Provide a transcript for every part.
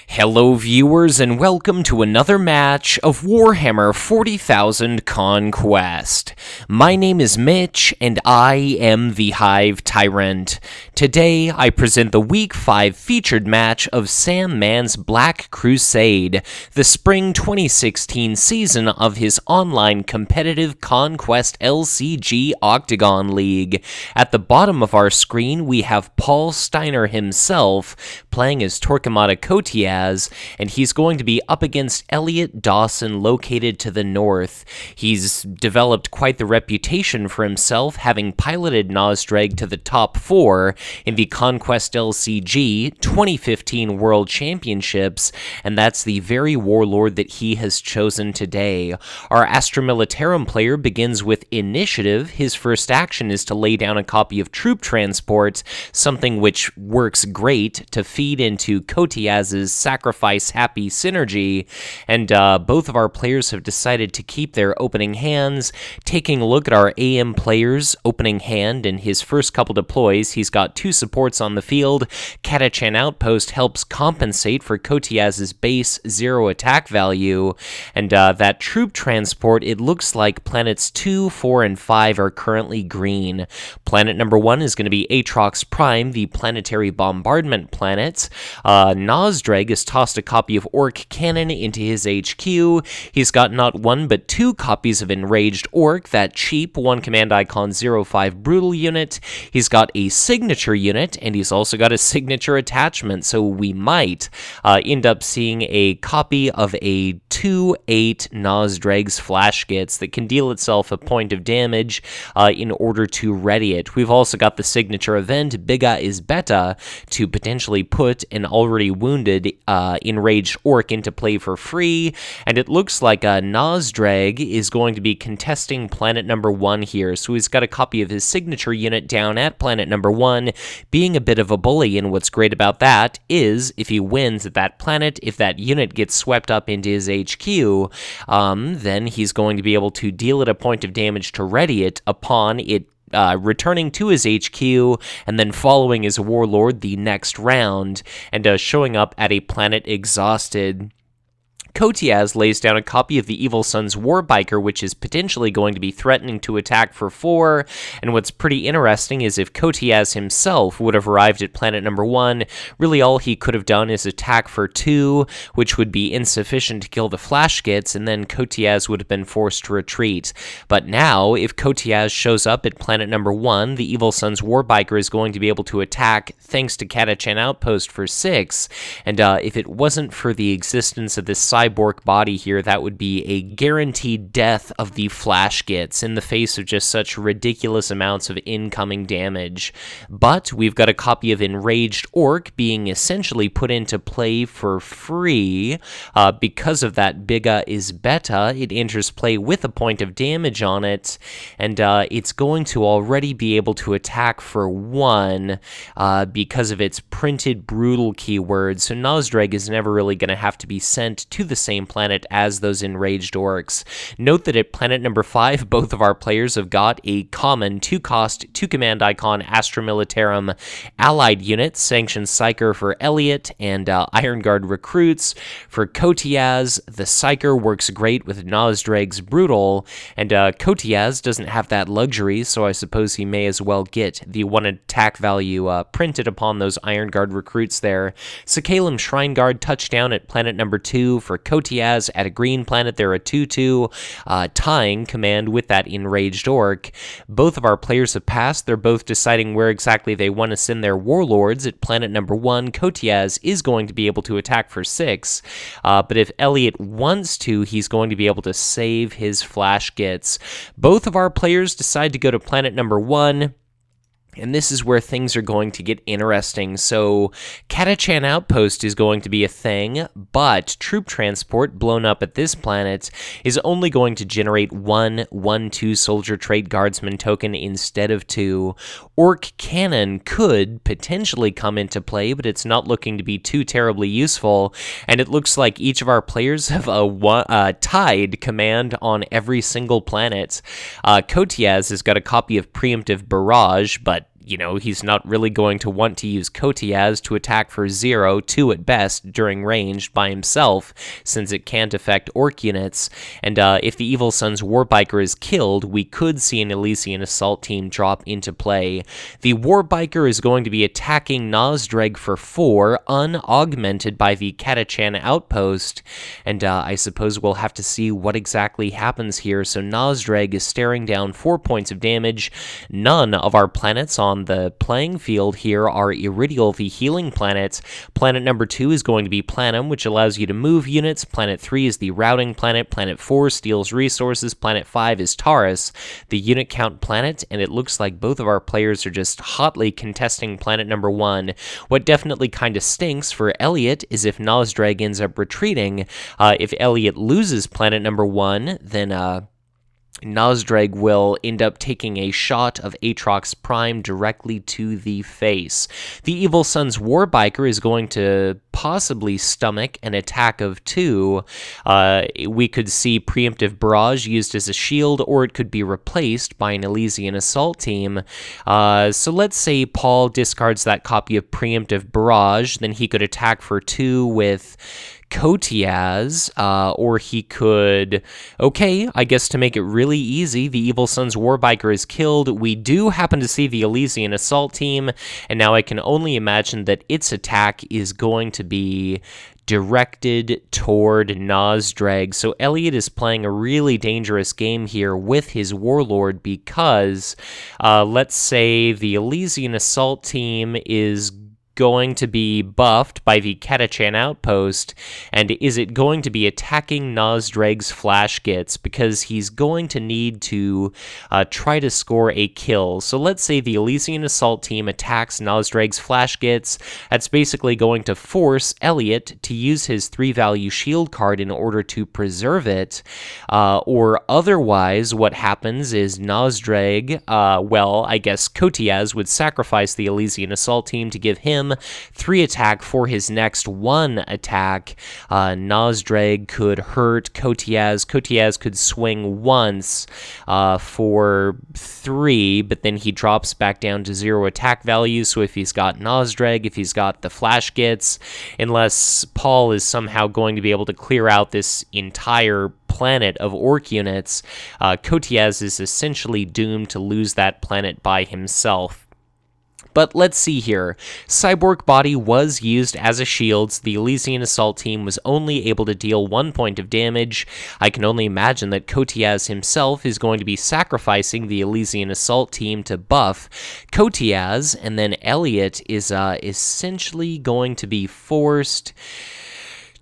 Hello viewers and welcome to another match of Warhammer 40,000 Conquest. My name is Mitch and I am the Hive Tyrant. Today I present the Week 5 featured match of Sam Mann's Black Crusade, the spring 2016 season of his online competitive Conquest LCG Octagon League. At the bottom of our screen we have Paul Steiner himself playing as Torquemada Coteaz, and he's going to be up against Elliott Dawson located to the north. He's developed quite the reputation for himself, having piloted Nazdreg to the top 4 in the Conquest LCG 2015 World Championships, and that's the very warlord that he has chosen today. Our Astra Militarum player begins with Initiative. His first action is to lay down a copy of Troop Transport, something which works great to feed into Coteaz's Sacrifice Happy synergy, and both of our players have decided to keep their opening hands. Taking a look at our AM player's opening hand in his first couple deploys, he's got 2 supports on the field. Catachan Outpost helps compensate for Coteaz's base 0 attack value, and that Troop Transport, it looks like planets 2, 4, and 5 are currently green. Planet number 1 is going to be Atrox Prime, the planetary bombardment planet. Nazdreg has tossed a copy of Ork Cannon into his HQ. He's got not 1 but 2 copies of Enraged Ork, that cheap 1 command icon 05 brutal unit. He's got a signature unit, and he's also got a signature attachment, so we might end up seeing a copy of a 2/8 Nazdreg's Flash Gits that can deal itself a point of damage in order to ready it. We've also got the signature event, Bigga is Beta, to potentially put an already wounded Enraged Ork into play for free, and it looks like Nazdreg is going to be contesting planet number 1 here, so he's got a copy of his signature unit down at planet number 1, being a bit of a bully, and what's great about that is, if he wins at that planet, if that unit gets swept up into his HQ, then he's going to be able to deal it a point of damage to ready it upon it returning to his HQ, and then following his warlord the next round, and showing up at a planet exhausted. Coteaz lays down a copy of the Evil Sun's Warbiker, which is potentially going to be threatening to attack for 4, and what's pretty interesting is if Coteaz himself would have arrived at planet number 1, really all he could have done is attack for 2, which would be insufficient to kill the Flash Gits, and then Coteaz would have been forced to retreat. But now, if Coteaz shows up at planet number 1, the Evil Sun's Warbiker is going to be able to attack thanks to Catachan Outpost for 6, and if it wasn't for the existence of this cyborg body here, that would be a guaranteed death of the Flash Gits in the face of just such ridiculous amounts of incoming damage. But we've got a copy of Enraged Ork being essentially put into play for free. Because of that Bigga is Beta, it enters play with a point of damage on it, and it's going to already be able to attack for 1 because of its printed brutal keyword, so Nazdreg is never really going to have to be sent to the same planet as those Enraged Orks. Note that at planet number 5, both of our players have got a common 2-cost, 2-command icon Astra Militarum allied unit, Sanctioned Psyker for Elliott, and Iron Guard recruits. For Coteaz, the Psyker works great with Nazdreg's Brutal, and Coteaz doesn't have that luxury, so I suppose he may as well get the 1 attack value printed upon those Iron Guard recruits there. Sakalem Shrine Guard touchdown at planet number 2 for Coteaz. At a green planet, they're a 2/2, tying command with that Enraged Ork. Both of our players have passed. They're both deciding where exactly they want to send their warlords. At planet number 1, Coteaz is going to be able to attack for 6, but if Elliott wants to, he's going to be able to save his Flash Gits. Both of our players decide to go to planet number 1, and this is where things are going to get interesting. So Catachan Outpost is going to be a thing, but Troop Transport blown up at this planet is only going to generate 1/1/2 Soldier Trait Guardsman token instead of 2. Ork Cannon could potentially come into play, but it's not looking to be too terribly useful, and it looks like each of our players have a tied command on every single planet. Coteaz has got a copy of Preemptive Barrage, but he's not really going to want to use Coteaz to attack for 0, 2 at best, during range by himself, since it can't affect Orc units. And if the Evil Sun's Warbiker is killed, we could see an Elysian Assault team drop into play. The Warbiker is going to be attacking Nazdreg for 4, unaugmented by the Catachan Outpost, and I suppose we'll have to see what exactly happens here. So Nazdreg is staring down 4 points of damage. None of our planets on the playing field here are Iridial, the healing planet. Planet number 2 is going to be Planum, which allows you to move units. Planet 3 is the routing planet. Planet 4 steals resources. Planet 5 is Taurus, the unit count planet, and it looks like both of our players are just hotly contesting planet number 1. What definitely kind of stinks for Elliott is if Nazdreg ends up retreating. If Elliott loses planet number 1, then Nazdreg will end up taking a shot of Aatrox Prime directly to the face. The Evil Sun's Warbiker is going to possibly stomach an attack of 2. We could see Preemptive Barrage used as a shield, or it could be replaced by an Elysian Assault team. So let's say Paul discards that copy of Preemptive Barrage, then he could attack for 2 with Coteaz, or he could, I guess to make it really easy, the Evil Sun's Warbiker is killed. We do happen to see the Elysian Assault team, and now I can only imagine that its attack is going to be directed toward Nazdreg. So Elliott is playing a really dangerous game here with his Warlord because, let's say the Elysian Assault team is going to be buffed by the Catachan Outpost, and is it going to be attacking Nazdreg's Flash Gits? Because he's going to need to try to score a kill. So let's say the Elysian Assault team attacks Nazdreg's Flash Gits. That's basically going to force Elliott to use his 3-value shield card in order to preserve it, or otherwise what happens is Nazdreg, I guess Coteaz would sacrifice the Elysian Assault team to give him 3 attack for his next 1 attack. Nazdreg could hurt Coteaz. Coteaz could swing once for 3, but then he drops back down to 0 attack value. So if he's got Nazdreg, if he's got the Flash Gits, unless Paul is somehow going to be able to clear out this entire planet of Orc units, Coteaz is essentially doomed to lose that planet by himself. But let's see here. Cyborg Body was used as a shield. The Elysian Assault team was only able to deal 1 point of damage. I can only imagine that Coteaz himself is going to be sacrificing the Elysian Assault team to buff Coteaz, and then Elliott is essentially going to be forced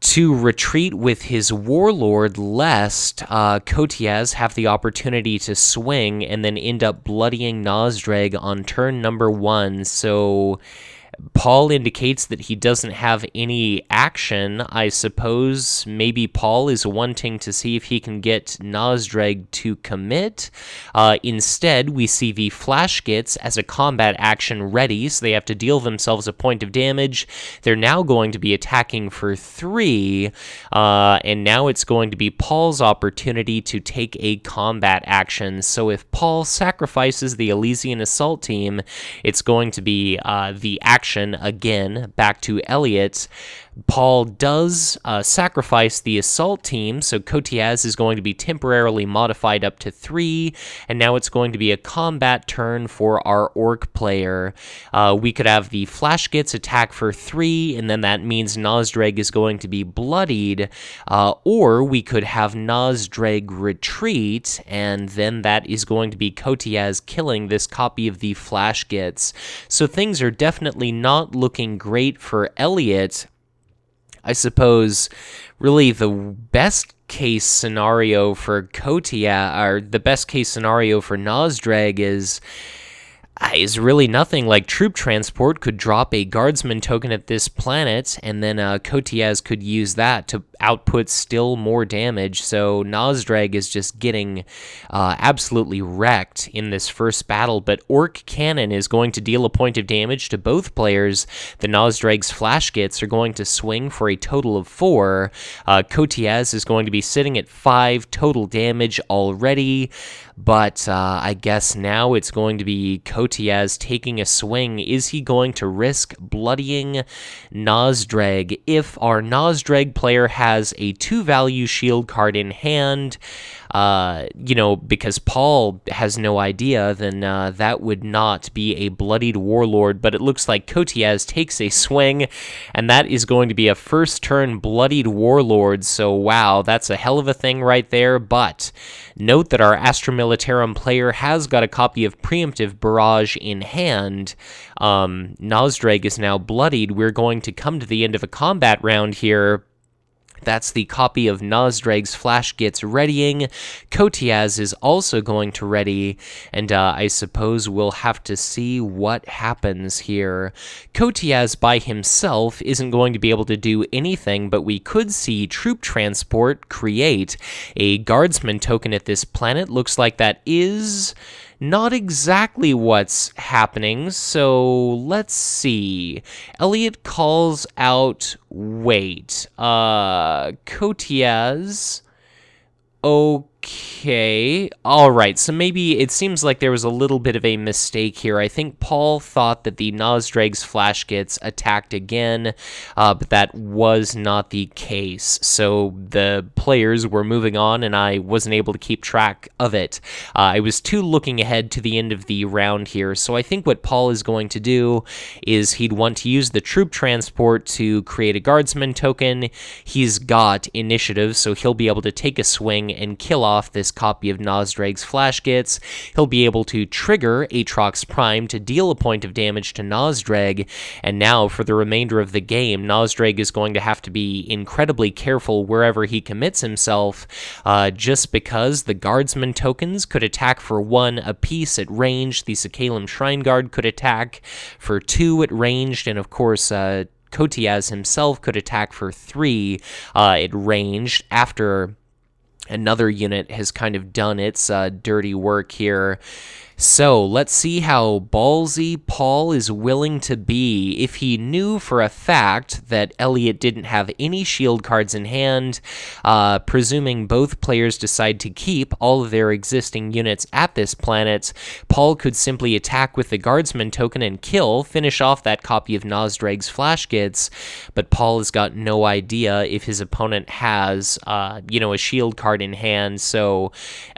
to retreat with his Warlord, lest Coteaz have the opportunity to swing and then end up bloodying Nazdreg on turn number 1. So Paul indicates that he doesn't have any action. I suppose maybe Paul is wanting to see if he can get Nazdreg to commit. Instead, we see the Flash Gits as a combat action ready, so they have to deal themselves a point of damage. They're now going to be attacking for 3, and now it's going to be Paul's opportunity to take a combat action. So if Paul sacrifices the Elysian Assault team, it's going to be the action again back to Elliott. Paul does sacrifice the assault team, so Coteaz is going to be temporarily modified up to 3, and now it's going to be a combat turn for our Orc player. We could have the Flash Gits attack for 3, and then that means Nazdreg is going to be bloodied, or we could have Nazdreg retreat, and then that is going to be Coteaz killing this copy of the Flash Gits. So things are definitely not looking great for Elliott. I suppose really the best case scenario for Coteaz, or the best case scenario for Nazdreg is really nothing. Like Troop Transport could drop a Guardsman token at this planet, and then Coteaz could use that to output still more damage. So Nazdreg is just getting absolutely wrecked in this first battle, but Orc Cannon is going to deal a point of damage to both players. The Nazdreg's Flash Gits are going to swing for a total of 4. Coteaz is going to be sitting at 5 total damage already, but I guess now it's going to be Coteaz Coteaz taking a swing. Is he going to risk bloodying Nazdreg? If our Nazdreg player has a 2-value shield card in hand, because Paul has no idea, then that would not be a bloodied warlord, but it looks like Coteaz takes a swing, and that is going to be a first turn bloodied warlord, so wow, that's a hell of a thing right there. But note that our Astra Militarum player has got a copy of Preemptive Barrage in hand. Nazdreg is now bloodied. We're going to come to the end of a combat round here. That's the copy of Nazdreg's Flash Gets readying. Coteaz is also going to ready, and I suppose we'll have to see what happens here. Coteaz by himself isn't going to be able to do anything, but we could see Troop Transport create a Guardsman token at this planet. Looks like that is not exactly what's happening, so let's see. Elliott calls out, wait, Coteaz, okay, alright, so maybe it seems like there was a little bit of a mistake here. I think Paul thought that the Nazdreg's Flash Gets attacked again, but that was not the case, so the players were moving on and I wasn't able to keep track of it. I was too looking ahead to the end of the round here, so I think what Paul is going to do is he'd want to use the Troop Transport to create a Guardsman token. He's got initiative, so he'll be able to take a swing and kill off this copy of Nazdreg's Flash Gets. He'll be able to trigger Aatrox Prime to deal a point of damage to Nazdreg, and now for the remainder of the game, Nazdreg is going to have to be incredibly careful wherever he commits himself, just because the Guardsman tokens could attack for 1 apiece at range, the Sakhalem Shrine Guard could attack for 2 at ranged, and of course, Coteaz himself could attack for 3 at ranged after another unit has kind of done its dirty work here. So let's see how ballsy Paul is willing to be. If he knew for a fact that Elliott didn't have any shield cards in hand, presuming both players decide to keep all of their existing units at this planet, Paul could simply attack with the Guardsman token and kill, finish off that copy of Nazdreg's Flash Gets, but Paul has got no idea if his opponent has, a shield card in hand, so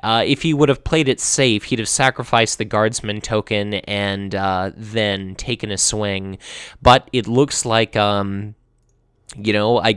if he would have played it safe, he'd have sacrificed the Guardsman token and then taken a swing. But it looks like I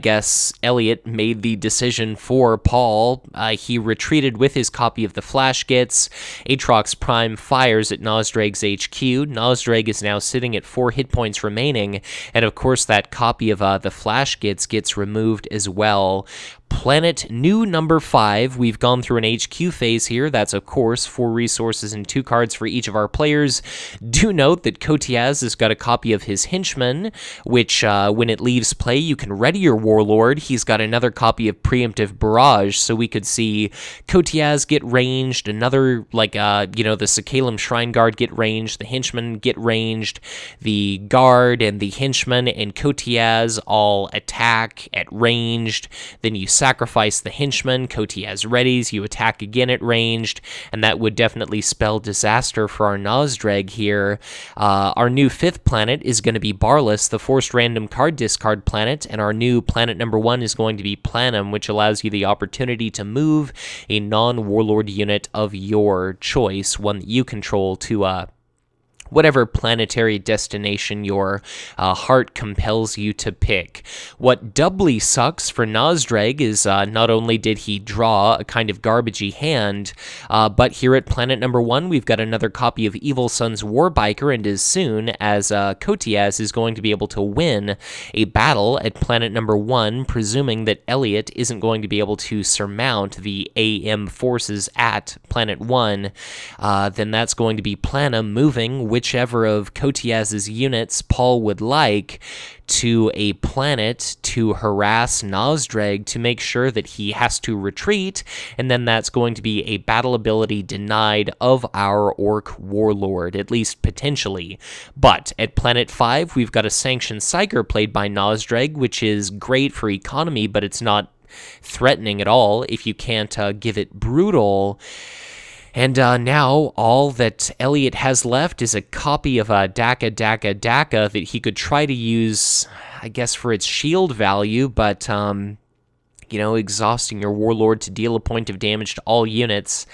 guess Elliott made the decision for Paul. He retreated with his copy of the Flash Gets. Aatrox Prime fires at Nazdreg's HQ. Nazdreg is now sitting at 4 hit points remaining, and of course that copy of the Flash gets removed as well. Planet new number 5. We've gone through an HQ phase here. That's, of course, 4 resources and 2 cards for each of our players. Do note that Coteaz has got a copy of his Henchman, which, when it leaves play, you can ready your Warlord. He's got another copy of Preemptive Barrage, so we could see Coteaz get ranged, another, the Sakhalem Shrine Guard get ranged, the Henchman get ranged, the Guard and the Henchman and Coteaz all attack at ranged, then you sacrifice the Henchman, Coteaz readies, you attack again at ranged, and that would definitely spell disaster for our Nazdreg here. Our new 5th planet is going to be Barless, the forced random card discard planet, and our new planet number 1 is going to be Planum, which allows you the opportunity to move a non-warlord unit of your choice, one that you control, to whatever planetary destination your heart compels you to pick. What doubly sucks for Nazdreg is not only did he draw a kind of garbagey hand, but here at planet number 1, we've got another copy of Evil Sun's Warbiker, and as soon as Coteaz is going to be able to win a battle at planet number 1, presuming that Elliott isn't going to be able to surmount the AM forces at planet 1, then that's going to be Planum moving whichever of Coteaz's units Paul would like to a planet to harass Nazdreg to make sure that he has to retreat, and then that's going to be a battle ability denied of our Ork Warlord, at least potentially. But at Planet 5, we've got a Sanctioned Psyker played by Nazdreg, which is great for economy, but it's not threatening at all if you can't give it Brutal. And now all that Elliott has left is a copy of Daka that he could try to use, I guess, for its shield value, but, exhausting your Warlord to deal a point of damage to all units.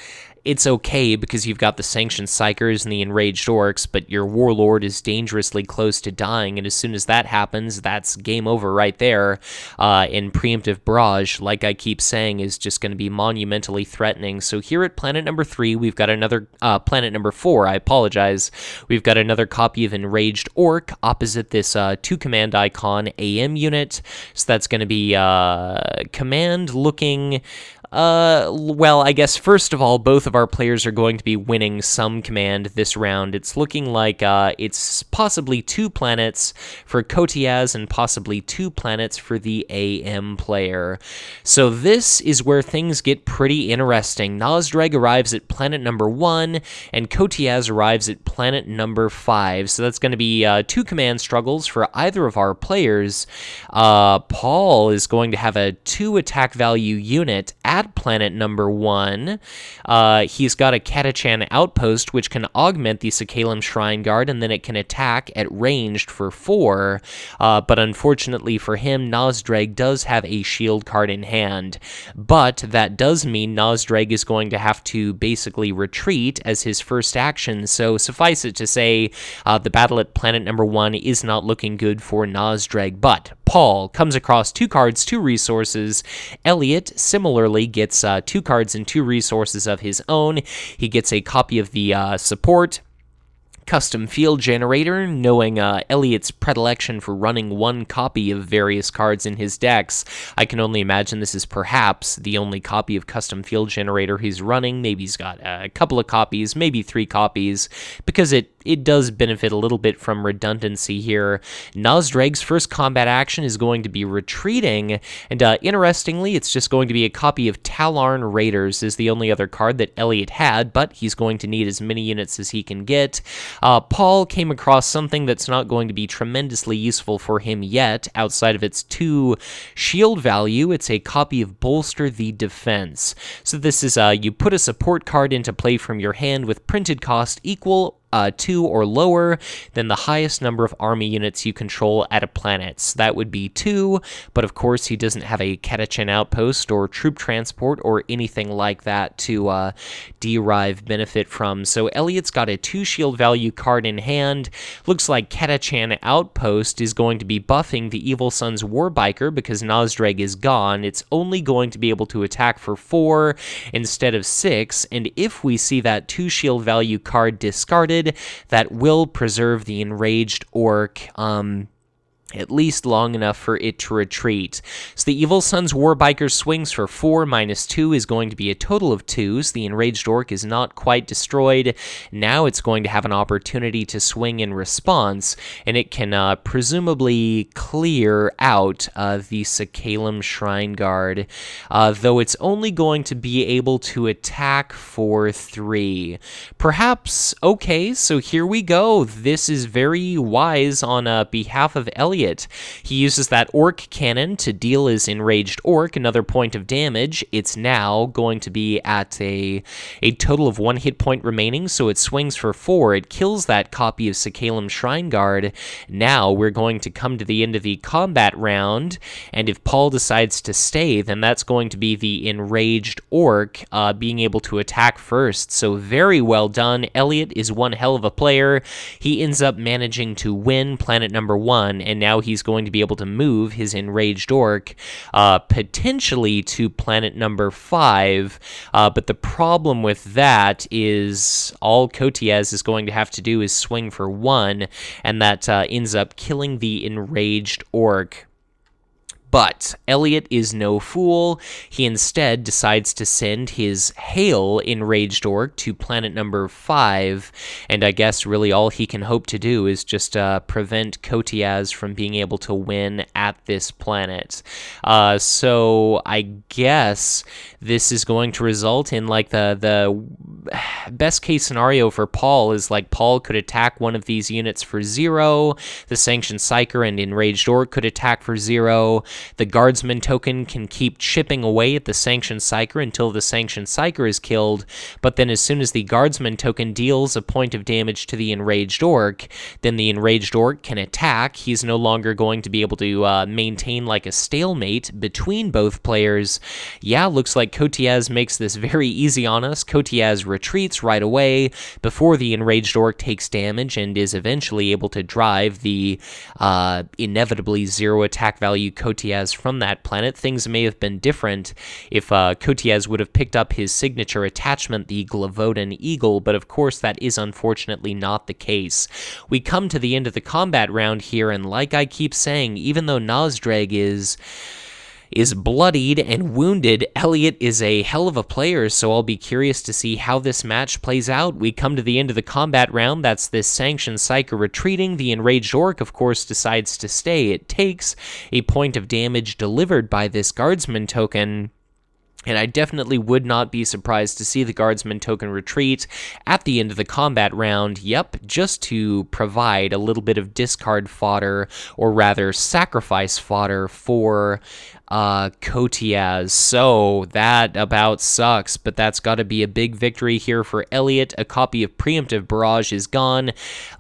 It's okay because you've got the Sanctioned Psychers and the Enraged Orcs, but your Warlord is dangerously close to dying, and as soon as that happens, that's game over right there. And Preemptive Barrage, like I keep saying, is just going to be monumentally threatening. So here at planet number 3, we've got another, planet number 4, I apologize. We've got another copy of Enraged Orc opposite this 2-command icon AM unit. So that's going to be command looking... well, I guess first of all, both of our players are going to be winning some command this round. It's looking like it's possibly 2 planets for Coteaz and possibly 2 planets for the AM player. So this is where things get pretty interesting. Nazdreg arrives at planet number 1, and Coteaz arrives at planet number 5. So that's going to be 2 command struggles for either of our players. Paul is going to have a 2 attack value unit at planet number 1. He's got a Catachan outpost, which can augment the Sakhalem Shrine Guard, and then it can attack at ranged for 4. But unfortunately for him, Nazdreg does have a shield card in hand. But that does mean Nazdreg is going to have to basically retreat as his first action. So suffice it to say, the battle at planet number 1 is not looking good for Nazdreg. But Paul comes across 2 cards, 2 resources. Elliott similarly gets 2 cards and 2 resources of his own. He gets a copy of the support custom field generator, knowing Elliott's predilection for running 1 copy of various cards in his decks. I can only imagine this is perhaps the only copy of custom field generator he's running. Maybe he's got a couple of copies, maybe 3 copies, because it does benefit a little bit from redundancy here. Nazdreg's first combat action is going to be retreating, and interestingly, it's just going to be a copy of Talarn Raiders is the only other card that Elliott had, but he's going to need as many units as he can get. Paul came across something that's not going to be tremendously useful for him yet, outside of its 2 shield value. It's a copy of Bolster the Defense. So this is, you put a support card into play from your hand with printed cost equal 2 or lower than the highest number of army units you control at a planet. So that would be 2, but of course he doesn't have a Catachan outpost or troop transport or anything like that to derive benefit from. So Elliott's got a 2 shield value card in hand. Looks like Catachan outpost is going to be buffing the Evil Sun's Warbiker because Nazdreg is gone. It's only going to be able to attack for 4 instead of 6, and if we see that 2 shield value card discarded, that will preserve the Enraged Orc, at least long enough for it to retreat. So the Evil Sun's Warbiker swings for 4 minus 2 is going to be a total of 2s. The Enraged Orc is not quite destroyed. Now it's going to have an opportunity to swing in response, and it can presumably clear out the Sakhalem Shrine Guard, though it's only going to be able to attack for 3. Perhaps, okay, so here we go. This is very wise on behalf of Elliott. He uses that Orc Cannon to deal his Enraged Orc another point of damage. It's now going to be at a total of 1 hit point remaining, so it swings for 4. It kills that copy of Sakhalem Shrine Guard. Now we're going to come to the end of the combat round, and if Paul decides to stay, then that's going to be the Enraged Orc being able to attack first. So very well done. Elliott is one hell of a player. He ends up managing to win planet number 1, and now he's going to be able to move his Enraged Orc potentially to planet number 5, but the problem with that is all Coteaz is going to have to do is swing for 1, and that ends up killing the Enraged Orc. But Elliott is no fool. He instead decides to send his Hail Enraged Orc to planet number 5, and I guess really all he can hope to do is just prevent Coteaz from being able to win at this planet. So I guess this is going to result in, like, the best case scenario for Paul is, like, Paul could attack one of these units for 0, the Sanctioned Psyker and Enraged Orc could attack for 0, The Guardsman token can keep chipping away at the Sanctioned Psyker until the Sanctioned Psyker is killed, but then as soon as the Guardsman token deals a point of damage to the Enraged Orc, then the Enraged Orc can attack. He's no longer going to be able to maintain like a stalemate between both players. Yeah, looks like Coteaz makes this very easy on us. Coteaz retreats right away before the Enraged Orc takes damage and is eventually able to drive the inevitably 0 attack value Coteaz from that planet. Things may have been different if Coteaz would have picked up his signature attachment, the Glavodan Eagle, but of course that is unfortunately not the case. We come to the end of the combat round here, and like I keep saying, even though Nazdreg is bloodied and wounded, Elliott is a hell of a player, so I'll be curious to see how this match plays out. We come to the end of the combat round. That's this Sanctioned Psyker retreating. The Enraged Orc, of course, decides to stay. It takes a point of damage delivered by this Guardsman token, and I definitely would not be surprised to see the Guardsman token retreat at the end of the combat round. Yep, just to provide a little bit of discard fodder, or rather sacrifice fodder for Coteaz. So that about sucks, but that's got to be a big victory here for Elliott. A copy of Preemptive Barrage is gone.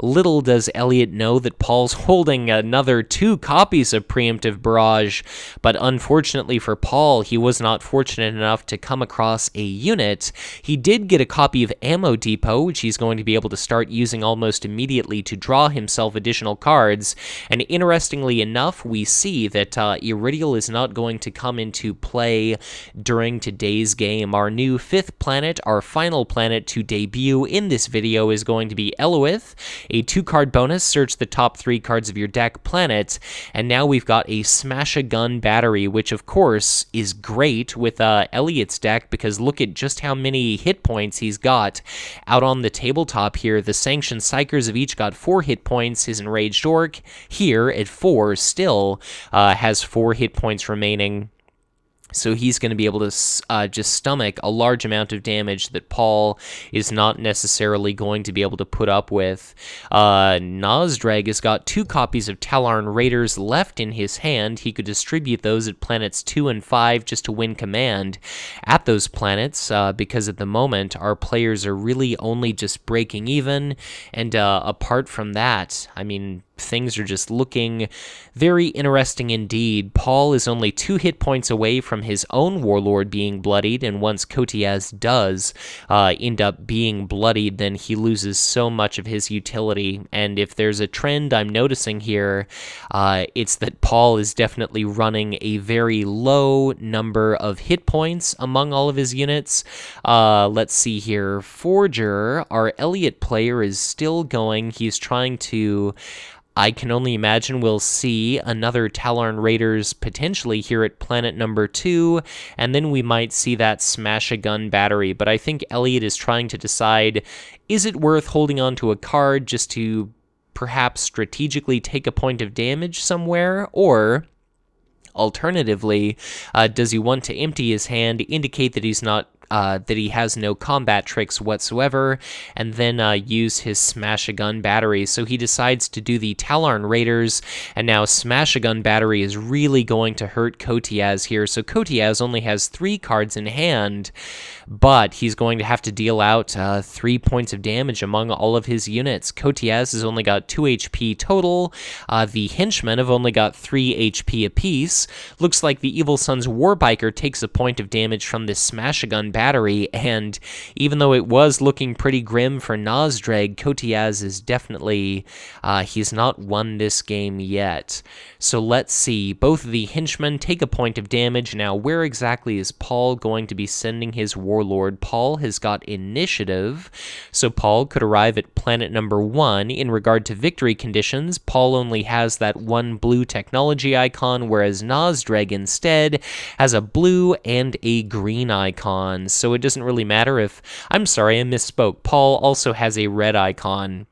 Little does Elliott know that Paul's holding another 2 copies of Preemptive Barrage, but unfortunately for Paul, he was not fortunate enough to come across a unit. He did get a copy of Ammo Depot, which he's going to be able to start using almost immediately to draw himself additional cards, and interestingly enough, we see that Iridial is not going to come into play during today's game. Our new 5th planet, our final planet to debut in this video, is going to be Elowith. A 2-card bonus, search the top 3 cards of your deck planet, and now we've got a Smash-A-Gun Battery, which of course is great with Elliott's deck, because look at just how many hit points he's got out on the tabletop here. The Sanctioned Psykers have each got 4 hit points. His Enraged Orc here at 4 still has 4 hit points remaining. So he's going to be able to just stomach a large amount of damage that Paul is not necessarily going to be able to put up with. Nazdreg has got 2 copies of Tallarn Raiders left in his hand. He could distribute those at planets 2 and 5 just to win command at those planets, because at the moment our players are really only just breaking even, and apart from that, I mean, things are just looking very interesting indeed. Paul is only 2 hit points away from his own Warlord being bloodied, and once Coteaz does end up being bloodied, then he loses so much of his utility. And if there's a trend I'm noticing here, it's that Paul is definitely running a very low number of hit points among all of his units. Let's see here. Forger, our Elliott player, is still going. He's trying to... I can only imagine we'll see another Tallarn Raiders potentially here at planet number 2, and then we might see that Smash-A-Gun Battery. But I think Elliott is trying to decide, is it worth holding on to a card just to perhaps strategically take a point of damage somewhere, or... alternatively, does he want to empty his hand, indicate that he's not that he has no combat tricks whatsoever, and then use his Smash-A-Gun Battery? So he decides to do the Tallarn Raiders, and now Smash-A-Gun Battery is really going to hurt Coteaz here. So Coteaz only has 3 cards in hand, but he's going to have to deal out 3 points of damage among all of his units. Coteaz has only got 2 HP total. The henchmen have only got 3 HP apiece. Looks like the Evil Sun's Warbiker takes a point of damage from this Smash-A-Gun Battery, and even though it was looking pretty grim for Nazdreg, Coteaz is definitely, he's not won this game yet. So let's see, both of the henchmen take a point of damage. Now, where exactly is Paul going to be sending his Warlord? Paul has got initiative, so Paul could arrive at planet number 1. In regard to victory conditions, Paul only has that 1 blue technology icon, whereas Nazdreg instead has a blue and a green icon. So it doesn't really matter if... I'm sorry, I misspoke. Paul also has a red icon.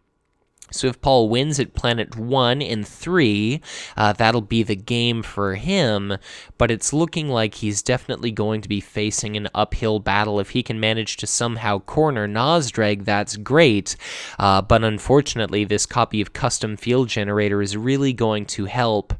So if Paul wins at planet 1 and 3, that'll be the game for him, but it's looking like he's definitely going to be facing an uphill battle. If he can manage to somehow corner Nazdreg, that's great, but unfortunately this copy of Custom Field Generator is really going to help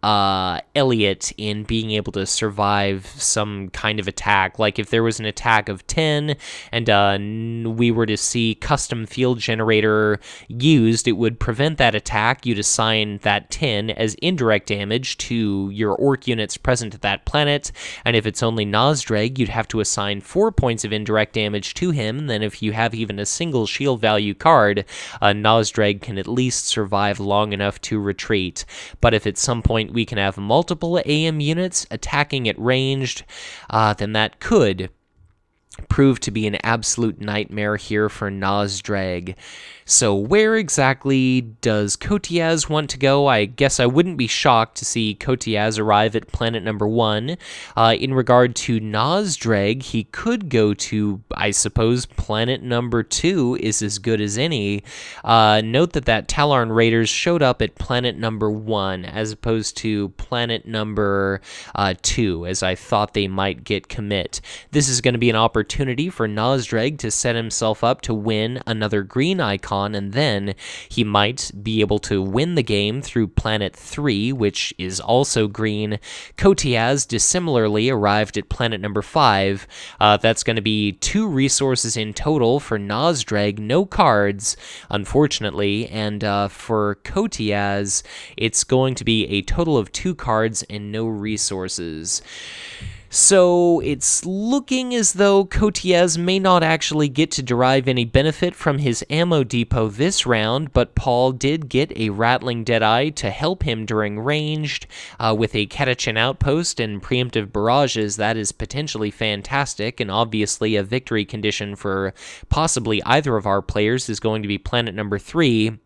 Elliott in being able to survive some kind of attack. Like if there was an attack of 10 and we were to see custom field generator used, it would prevent that attack. You'd assign that 10 as indirect damage to your orc units present at that planet, and if it's only Nazdreg, you'd have to assign 4 points of indirect damage to him. And then if you have even a single shield value card, Nazdreg can at least survive long enough to retreat. But if at some point we can have multiple AM units attacking at ranged, then that could prove to be an absolute nightmare here for Nazdreg. So where exactly does Coteaz want to go? I guess I wouldn't be shocked to see Coteaz arrive at planet number 1. In regard to Nazdreg, he could go to, I suppose, planet number 2 is as good as any. Note that Tallarn Raiders showed up at planet number 1 as opposed to planet number 2, as I thought they might get commit. This is going to be an opportunity for Nazdreg to set himself up to win another green icon, and then he might be able to win the game through planet 3, which is also green. Coteaz dissimilarly arrived at planet number 5. That's going to be 2 resources in total for Nazdreg, no cards, unfortunately, and for Coteaz, it's going to be a total of 2 cards and no resources. So it's looking as though Coteaz may not actually get to derive any benefit from his ammo depot this round, but Paul did get a Rattling Deadeye to help him during ranged. With a Catachan Outpost and preemptive barrages, that is potentially fantastic, and obviously a victory condition for possibly either of our players is going to be planet number 3.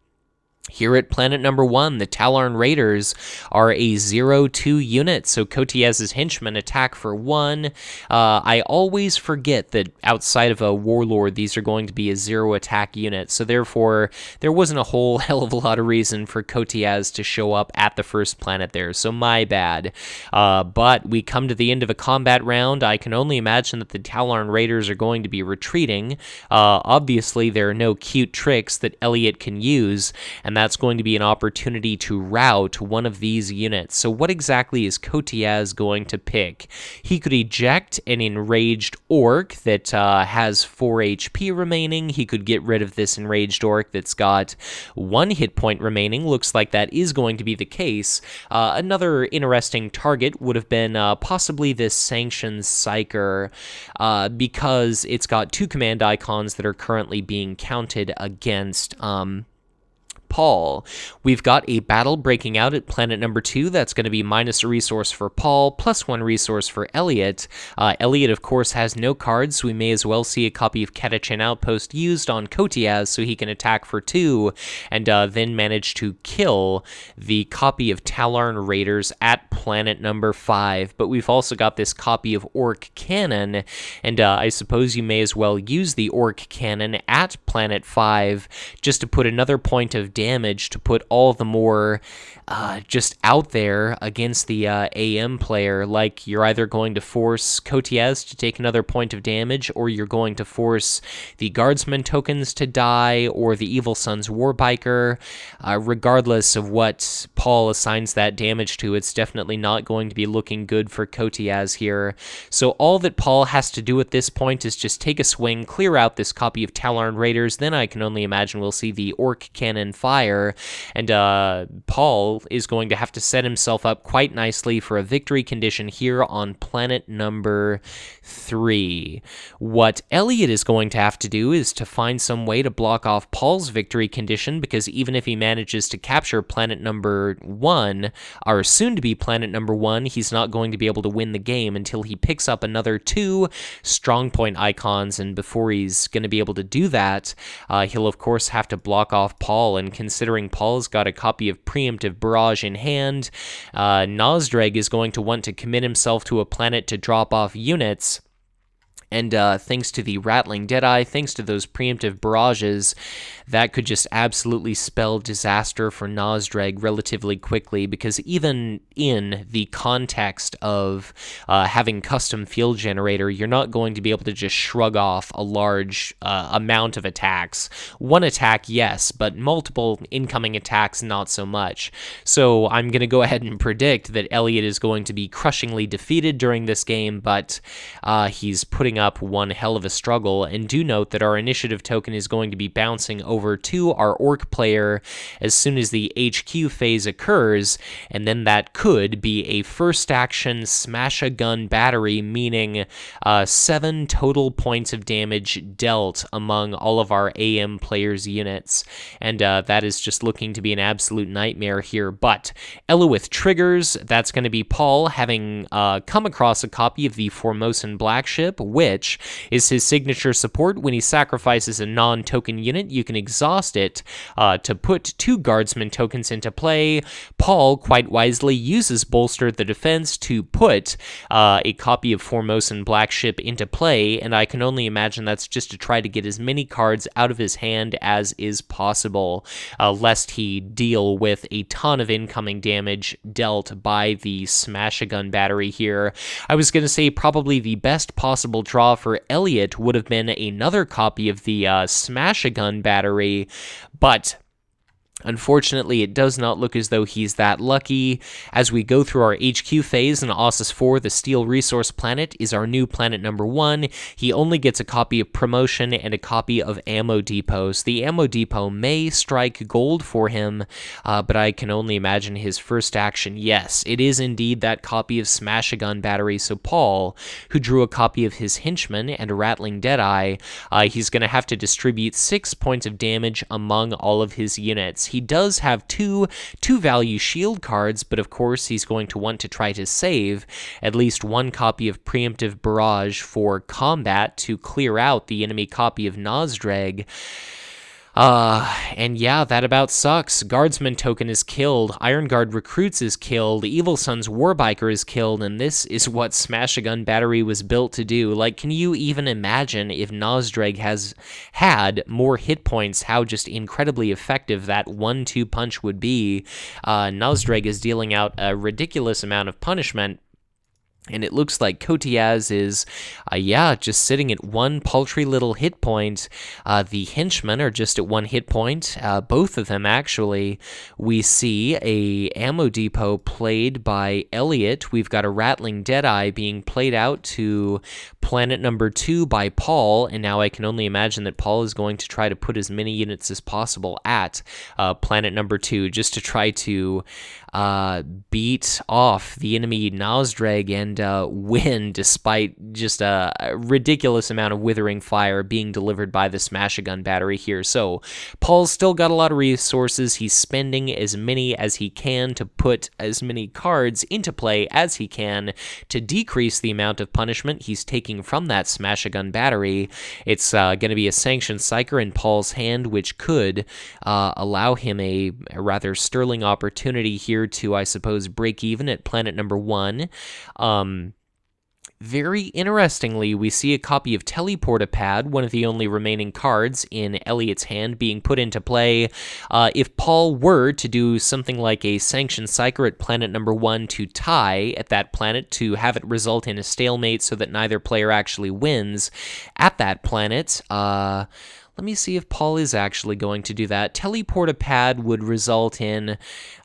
Here at planet number 1, the Tallarn Raiders are a 0-2 unit, so Coteaz's henchmen attack for 1. I always forget that outside of a Warlord, these are going to be a 0 attack unit, so therefore there wasn't a whole hell of a lot of reason for Coteaz to show up at the first planet there, so my bad. But we come to the end of a combat round. I can only imagine that the Tallarn Raiders are going to be retreating. Obviously, there are no cute tricks that Elliott can use, and that's going to be an opportunity to rout one of these units. So what exactly is Coteaz going to pick? He could eject an enraged orc that has 4 HP remaining. He could get rid of this enraged orc that's got 1 hit point remaining. Looks like that is going to be the case. Another interesting target would have been possibly this Sanctions Psyker, because it's got 2 command icons that are currently being counted against Paul. We've got a battle breaking out at planet number 2. That's going to be minus a resource for Paul, plus 1 resource for Elliott. Elliott, of course, has no cards, so we may as well see a copy of Catachan Outpost used on Coteaz so he can attack for 2, and then manage to kill the copy of Tallarn Raiders at planet number 5. But we've also got this copy of Orc Cannon, and I suppose you may as well use the Orc Cannon at planet 5 just to put another point of damage to put all the more just out there against the AM player. Like, you're either going to force Coteaz to take another point of damage, or you're going to force the Guardsman tokens to die, or the Evil Sun's Warbiker. Regardless of what Paul assigns that damage to, it's definitely not going to be looking good for Coteaz here. So all that Paul has to do at this point is just take a swing, clear out this copy of Tallarn Raiders, then I can only imagine we'll see the Orc Cannon fire, and Paul is going to have to set himself up quite nicely for a victory condition here on planet number 3. What Elliott is going to have to do is to find some way to block off Paul's victory condition, because even if he manages to capture planet number 1, or soon to be planet number 1, he's not going to be able to win the game until he picks up another 2 strong point icons, and before he's going to be able to do that, he'll of course have to block off Paul, and considering Paul's got a copy of Preemptive Barrage in hand, Nazdreg is going to want to commit himself to a planet to drop off units. And thanks to the Rattling Deadeye, thanks to those preemptive barrages, that could just absolutely spell disaster for Nazdreg relatively quickly, because even in the context of having custom field generator, you're not going to be able to just shrug off a large amount of attacks. One attack, yes, but multiple incoming attacks, not so much. So I'm going to go ahead and predict that Elliott is going to be crushingly defeated during this game, but he's putting up one hell of a struggle. And do note that our initiative token is going to be bouncing over to our Orc player as soon as the HQ phase occurs, and then that could be a first action smash a gun battery, meaning 7 total points of damage dealt among all of our AM players' units. And that is just looking to be an absolute nightmare here. But Elliott triggers, that's going to be Paul having come across a copy of the Formosan Black Ship, which is his signature support. When he sacrifices a non-token unit, you can exhaust it to put 2 Guardsman tokens into play. Paul, quite wisely, uses Bolster the Defense to put a copy of Formosan Black Ship into play, and I can only imagine that's just to try to get as many cards out of his hand as is possible, lest he deal with a ton of incoming damage dealt by the Smash-A-Gun battery here. I was going to say probably the best possible draw for Elliott would have been another copy of the Smash-A-Gun battery, but unfortunately, it does not look as though he's that lucky. As we go through our HQ phase in Ossus 4, the Steel Resource Planet is our new planet number 1. He only gets a copy of Promotion and a copy of Ammo Depots. The Ammo Depot may strike gold for him, but I can only imagine his first action. Yes, it is indeed that copy of Smash-A-Gun battery. So Paul, who drew a copy of his Henchman and a Rattling Deadeye, he's going to have to distribute 6 points of damage among all of his units. He does have two value shield cards, but of course he's going to want to try to save at least 1 copy of Preemptive Barrage for combat to clear out the enemy copy of Nazdreg. And yeah, that about sucks. Guardsman token is killed, Iron Guard Recruits is killed, Evil Sun's Warbiker is killed, and this is what Smash-A-Gun Battery was built to do. Like, can you even imagine if Nazdreg has had more hit points, how just incredibly effective that 1-2 punch would be? Nazdreg is dealing out a ridiculous amount of punishment, and it looks like Coteaz is, just sitting at 1 paltry little hit point. The henchmen are just at 1 hit point. Both of them, actually. We see a ammo depot played by Elliott. We've got a Rattling Deadeye being played out to planet number 2 by Paul, and now I can only imagine that Paul is going to try to put as many units as possible at planet number 2, just to try to beat off the enemy Nazdreg and win, despite just a ridiculous amount of Withering Fire being delivered by the Smash-A-Gun battery here. So Paul's still got a lot of resources. He's spending as many as he can to put as many cards into play as he can to decrease the amount of punishment he's taking from that Smash-A-Gun battery. It's going to be a Sanctioned Psyker in Paul's hand, which could allow him a rather sterling opportunity here to, I suppose, break even at planet number 1. Very interestingly, we see a copy of Teleportapad, one of the only remaining cards in Elliott's hand, being put into play. If Paul were to do something like a Sanctioned Psyker at planet number 1 to tie at that planet, to have it result in a stalemate so that neither player actually wins at that planet, let me see if Paul is actually going to do that. Teleportapad would result in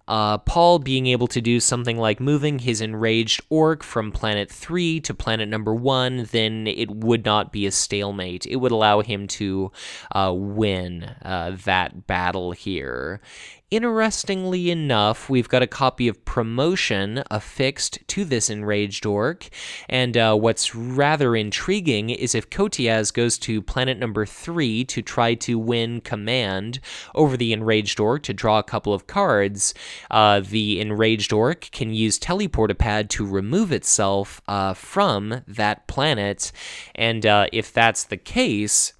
Paul being able to do something like moving his Enraged Orc from planet 3 to planet number 1, then it would not be a stalemate. It would allow him to win that battle here. Interestingly enough, we've got a copy of Promotion affixed to this Enraged Orc, and what's rather intriguing is if Coteaz goes to planet number 3 to try to win command over the Enraged Orc to draw a couple of cards, the Enraged Orc can use Teleportapad to remove itself from that planet, and if that's the case,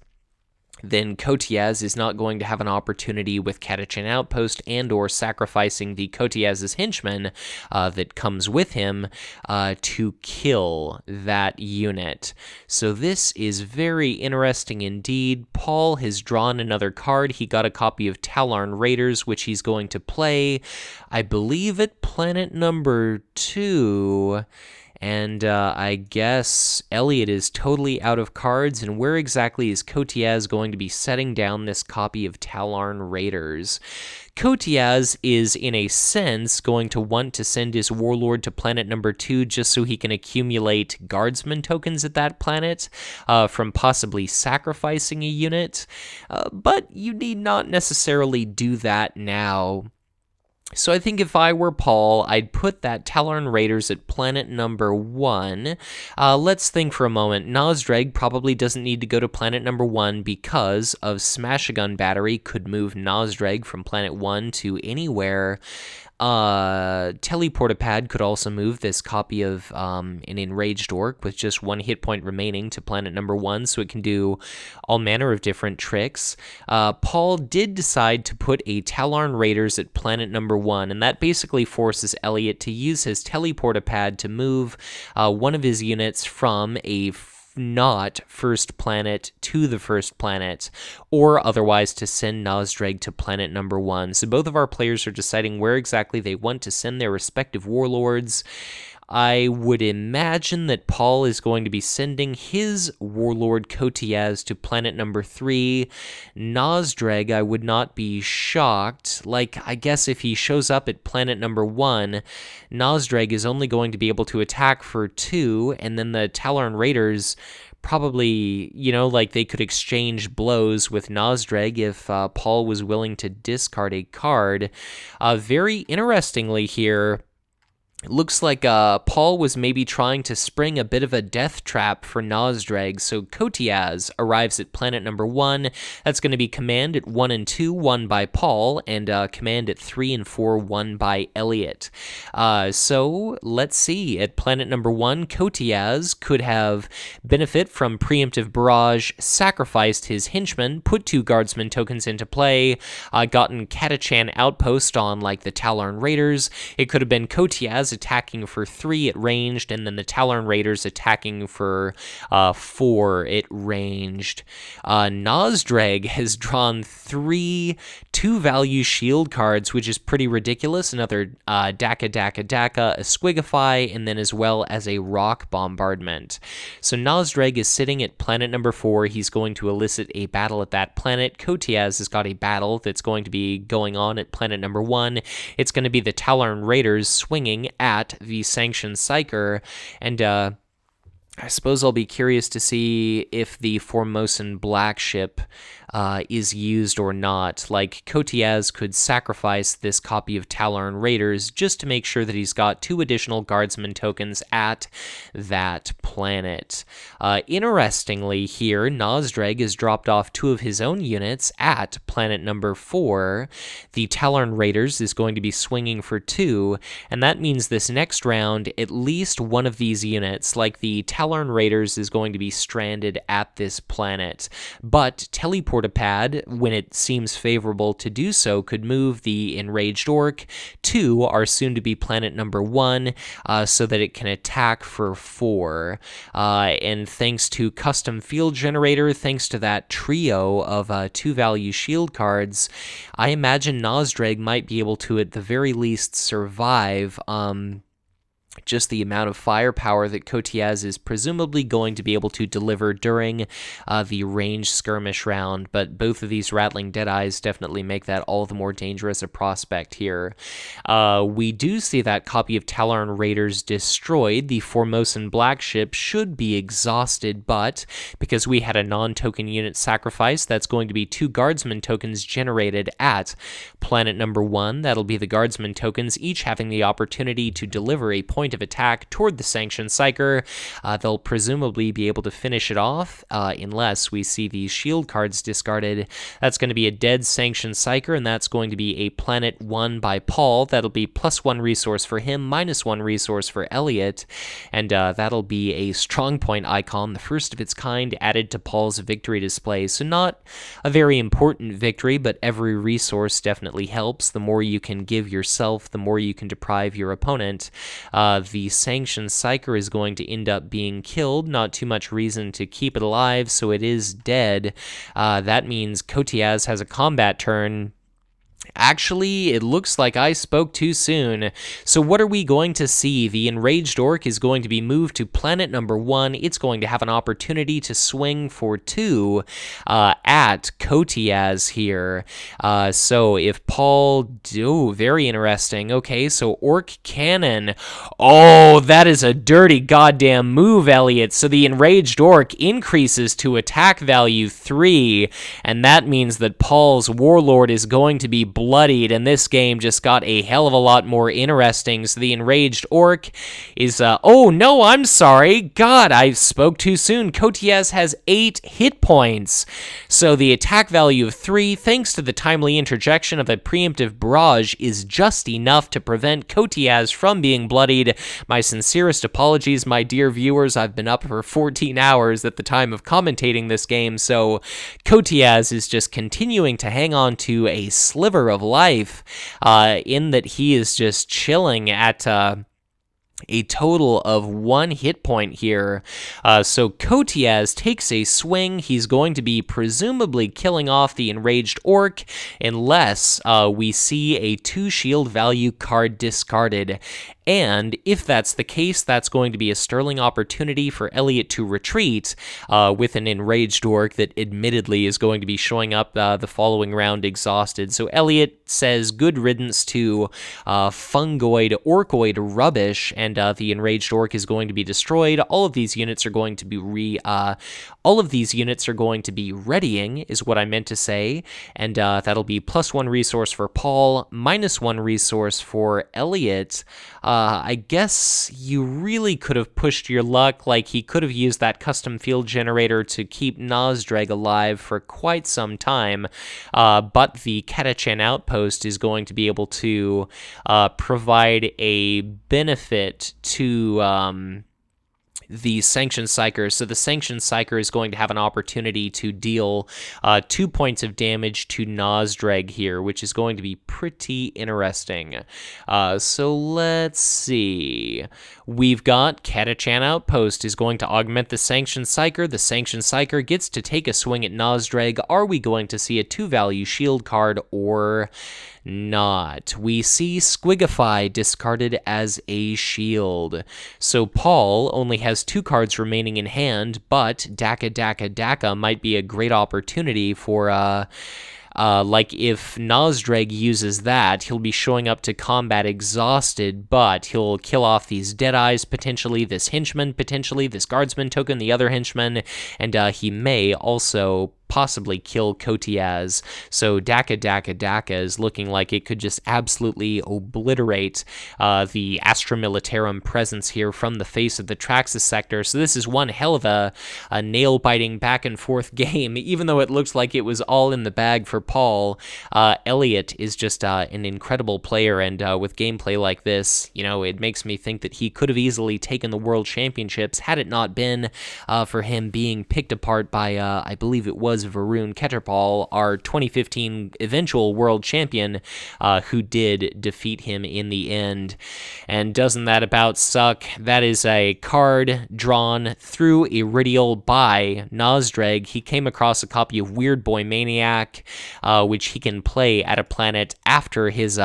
then Coteaz is not going to have an opportunity with Catachan Outpost and or sacrificing the Coteaz's henchman that comes with him to kill that unit. So this is very interesting indeed. Paul has drawn another card. He got a copy of Talarn Raiders, which he's going to play, I believe, at planet number 2. And I guess Elliott is totally out of cards, and where exactly is Coteaz going to be setting down this copy of Talarn Raiders? Coteaz is, in a sense, going to want to send his warlord to planet number 2 just so he can accumulate guardsman tokens at that planet from possibly sacrificing a unit, but you need not necessarily do that now. So I think if I were Paul, I'd put that Talarn Raiders at planet number 1. Let's think for a moment. Nazdreg probably doesn't need to go to planet number 1 because of Smash-A-Gun Battery could move Nazdreg from planet 1 to anywhere. Teleportapad could also move this copy of an Enraged Orc with just 1 hit point remaining to planet number 1, so it can do all manner of different tricks. Paul did decide to put a Talarn Raiders at planet number 1, and that basically forces Elliott to use his Teleportapad to move one of his units from a not first planet to the first planet, or otherwise to send Nazdreg to planet number 1. So both of our players are deciding where exactly they want to send their respective warlords. I would imagine that Paul is going to be sending his warlord Coteaz to planet number 3. Nazdreg, I would not be shocked. I guess if he shows up at planet number 1, Nazdreg is only going to be able to attack for 2, and then the Talarn Raiders probably, they could exchange blows with Nazdreg if Paul was willing to discard a card. Very interestingly here, it looks like Paul was maybe trying to spring a bit of a death trap for Nazdreg, so Coteaz arrives at planet number 1. That's going to be command at 1 and 2, won by Paul, and command at 3 and 4, won by Elliott. So let's see. At planet number 1, Coteaz could have benefit from Preemptive Barrage, sacrificed his henchman, put 2 guardsman tokens into play, gotten Catachan Outpost on the Talarn Raiders. It could have been Coteaz attacking for 3 at ranged, and then the Talarn Raiders attacking for 4 at ranged. Nazdreg has drawn 3 2-value shield cards, which is pretty ridiculous. Another Daka, a Squigify, and then as well as a Rock Bombardment. So Nazdreg is sitting at planet number 4. He's going to elicit a battle at that planet. Coteaz has got a battle that's going to be going on at planet number 1. It's going to be the Talarn Raiders swinging at the Sanctioned Psyker, and I suppose I'll be curious to see if the Formosan Black Ship is used or not. Coteaz could sacrifice this copy of Talarn Raiders just to make sure that he's got 2 additional guardsman tokens at that planet. Interestingly here, Nazdreg has dropped off 2 of his own units at planet number 4. The Talarn Raiders is going to be swinging for 2, and that means this next round, at least one of these units, like the Talarn Raiders, is going to be stranded at this planet. But Teleportapad, when it seems favorable to do so, could move the Enraged Orc to our soon-to-be planet number 1 so that it can attack for 4. And thanks to Custom Field Generator, thanks to that trio of 2-value shield cards, I imagine Nazdreg might be able to, at the very least, survive just the amount of firepower that Coteaz is presumably going to be able to deliver during the range skirmish round, but both of these Rattling Deadeyes definitely make that all the more dangerous a prospect here. We do see that copy of Talarn Raiders destroyed. The Formosan Black Ship should be exhausted, but because we had a non-token unit sacrifice, that's going to be 2 guardsman tokens generated at planet number 1. That'll be the guardsman tokens, each having the opportunity to deliver a point point of attack toward the Sanctioned Psyker. They'll presumably be able to finish it off unless we see these shield cards discarded. That's going to be a dead Sanctioned Psyker, and that's going to be a Planet 1 by Paul. That'll be +1 resource for him, -1 resource for Elliott, and that'll be a strong point icon, the first of its kind, added to Paul's victory display. So not a very important victory, but every resource definitely helps. The more you can give yourself, the more you can deprive your opponent. The Sanctioned Psyker is going to end up being killed. Not too much reason to keep it alive, so it is dead. That means Coteaz has a combat turn. Actually, it looks like I spoke too soon. So what are we going to see? The Enraged Orc is going to be moved to planet number 1. It's going to have an opportunity to swing for 2 at Coteaz here. So if Paul... Oh, very interesting. Okay, so Orc Cannon. Oh, that is a dirty goddamn move, Elliott. So the Enraged Orc increases to attack value 3, and that means that Paul's Warlord is going to be bloodied, and this game just got a hell of a lot more interesting. So the Enraged Orc is, oh no, I'm sorry. God, I spoke too soon. Coteaz has 8 hit points. So the attack value of 3, thanks to the timely interjection of a preemptive barrage, is just enough to prevent Coteaz from being bloodied. My sincerest apologies, my dear viewers. I've been up for 14 hours at the time of commentating this game, so Coteaz is just continuing to hang on to a sliver of life, in that he is just chilling at a total of 1 hit point here. So Coteaz takes a swing. He's going to be presumably killing off the Enraged Orc unless we see a 2 shield value card discarded. And if that's the case, that's going to be a sterling opportunity for Elliott to retreat with an Enraged Orc that admittedly is going to be showing up the following round exhausted. So Elliott says good riddance to fungoid, orcoid rubbish, and the Enraged Orc is going to be destroyed. All of these units are going to be readying, is what I meant to say, and that'll be +1 resource for Paul, -1 resource for Elliott. I guess you really could have pushed your luck. Like, he could have used that custom field generator to keep Nazdreg alive for quite some time, but the Catachan Outpost is going to be able to provide a benefit to the Sanctioned Psyker. So the Sanctioned Psyker is going to have an opportunity to deal 2 points of damage to Nazdreg here, which is going to be pretty interesting. So let's see. We've got Catachan Outpost is going to augment the Sanctioned Psyker. The Sanctioned Psyker gets to take a swing at Nazdreg. Are we going to see a 2-value shield card or not? We see Squigify discarded as a shield. So Paul only has 2 cards remaining in hand, but Daka might be a great opportunity for like if Nazdreg uses that, he'll be showing up to combat exhausted, but he'll kill off these Deadeyes potentially, this henchman potentially, this guardsman token, the other henchman, and he may also possibly kill Coteaz. So Daka is looking like it could just absolutely obliterate the Astra Militarum presence here from the face of the Traxxas sector. So this is one hell of a nail-biting back-and-forth game. Even though it looks like it was all in the bag for Paul, Elliott is just an incredible player, and with gameplay like this, you know, it makes me think that he could have easily taken the World Championships had it not been for him being picked apart by, I believe it was Varun Keterpal, our 2015 eventual world champion, who did defeat him in the end. And doesn't that about suck? That is a card drawn through Iridial by Nazdreg. He came across a copy of Weird Boy Maniac, which he can play at a planet after his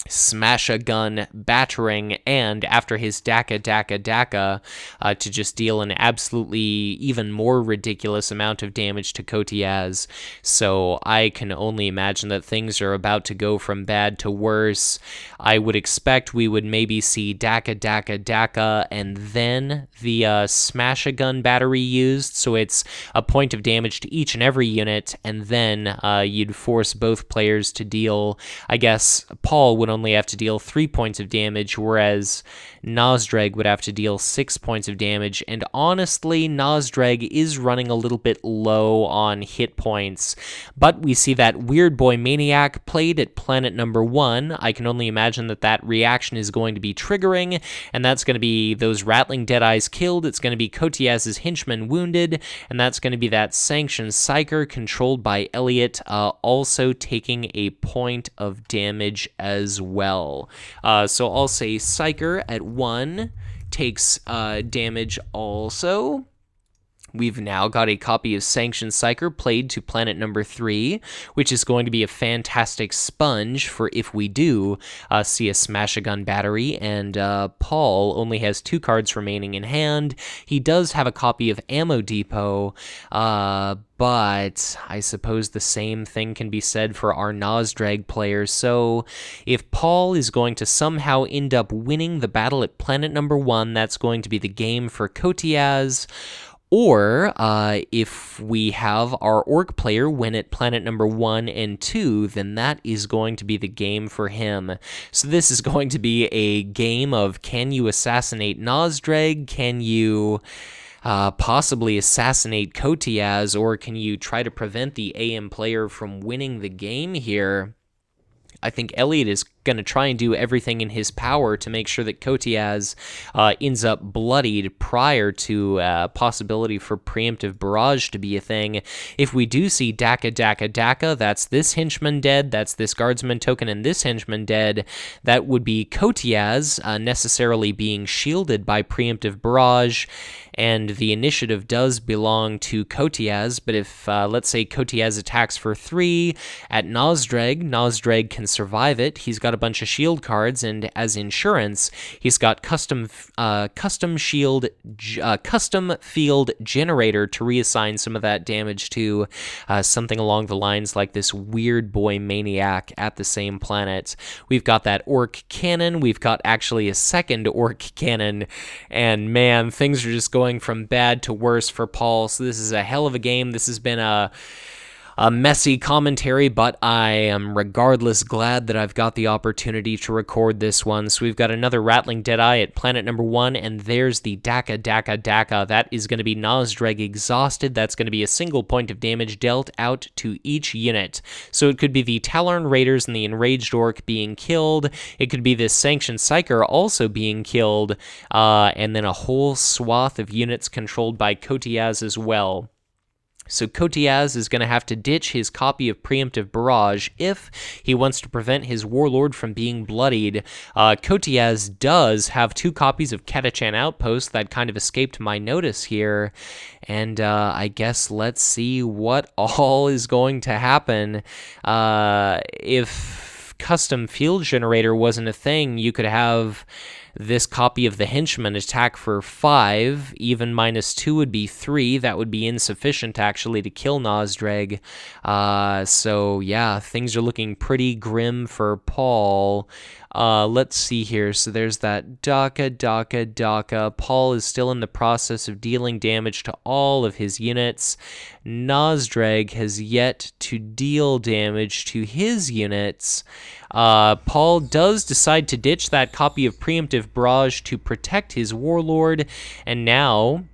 Smash-a-Gun battering and after his Daka to just deal an absolutely even more ridiculous amount of damage to Coteaz. So I can only imagine that things are about to go from bad to worse. I would expect we would maybe see Daka and then the Smash-a-Gun battery used, so it's a point of damage to each and every unit, and then you'd force both players to deal. I guess Paul would only have to deal 3 points of damage, whereas Nazdreg would have to deal 6 points of damage. And honestly, Nazdreg is running a little bit low on hit points. But we see that Weird Boy Maniac played at planet number 1. I can only imagine that that reaction is going to be triggering, and that's going to be those Rattling Deadeyes killed. It's going to be Coteaz's Henchman wounded, and that's going to be that Sanctioned Psyker controlled by Elliott, also taking a point of damage as well. So I'll say Psyker at 1 takes damage also. We've now got a copy of Sanctioned Psyker played to planet number 3, which is going to be a fantastic sponge for if we do see a Smash-A-Gun battery, and Paul only has 2 cards remaining in hand. He does have a copy of Ammo Depot, but I suppose the same thing can be said for our Nazdreg players. So if Paul is going to somehow end up winning the battle at planet number 1, that's going to be the game for Coteaz. Or if we have our Orc player win at planet number 1 and 2, then that is going to be the game for him. So this is going to be a game of, can you assassinate Nazdreg? Can you possibly assassinate Coteaz? Or can you try to prevent the AM player from winning the game here? I think Elliott is going to try and do everything in his power to make sure that Coteaz ends up bloodied prior to possibility for preemptive barrage to be a thing. If we do see Daka, that's this henchman dead, that's this guardsman token, and this henchman dead, that would be Coteaz necessarily being shielded by preemptive barrage, and the initiative does belong to Coteaz. But if, let's say, Coteaz attacks for 3 at Nazdreg, Nazdreg can survive it. He's got a bunch of shield cards, and as insurance, he's got custom field generator to reassign some of that damage to something along the lines like this Weird Boy Maniac at the same planet. We've got that Orc Cannon. We've got actually a second Orc Cannon, and man, things are just going from bad to worse for Paul. So this is a hell of a game. This has been a messy commentary, but I am regardless glad that I've got the opportunity to record this one. So we've got another Rattling Deadeye at planet number 1, and there's the Daka. That is going to be Nazdreg exhausted. That's going to be a single point of damage dealt out to each unit. So it could be the Talon Raiders and the Enraged Orc being killed. It could be this Sanctioned Psyker also being killed, and then a whole swath of units controlled by Coteaz as well. So Coteaz is going to have to ditch his copy of Preemptive Barrage if he wants to prevent his Warlord from being bloodied. Coteaz does have 2 copies of Catachan Outpost that kind of escaped my notice here, and I guess let's see what all is going to happen. If Custom Field Generator wasn't a thing, you could have this copy of the Henchman attack for 5, even -2 would be 3. That would be insufficient, actually, to kill Nazdreg. So, yeah, things are looking pretty grim for Paul. Let's see here. So there's that Daka. Paul is still in the process of dealing damage to all of his units. Nazdreg has yet to deal damage to his units. Paul does decide to ditch that copy of Preemptive Barrage to protect his Warlord, and now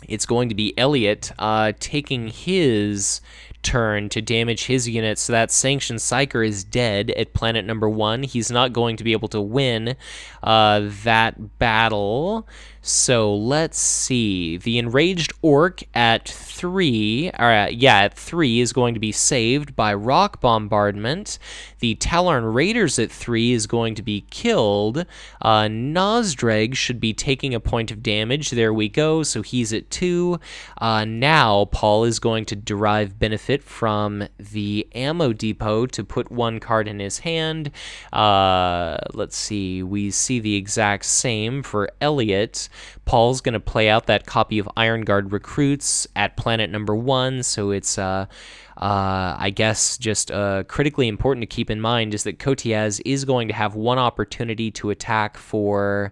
it's going to be Elliott taking his turn to damage his units. So that Sanctioned Psyker is dead at planet number 1. He's not going to be able to win that battle. So let's see. The Enraged Orc at 3, at 3 is going to be saved by Rock Bombardment. The Talon Raiders at 3 is going to be killed. Nazdreg should be taking a point of damage. There we go. So he's at 2. Now Paul is going to derive benefit from the Ammo Depot to put 1 card in his hand. Let's see. We see the exact same for Elliott. Paul's going to play out that copy of Iron Guard Recruits at planet number 1, so it's, I guess, just critically important to keep in mind is that Coteaz is going to have 1 opportunity to attack for,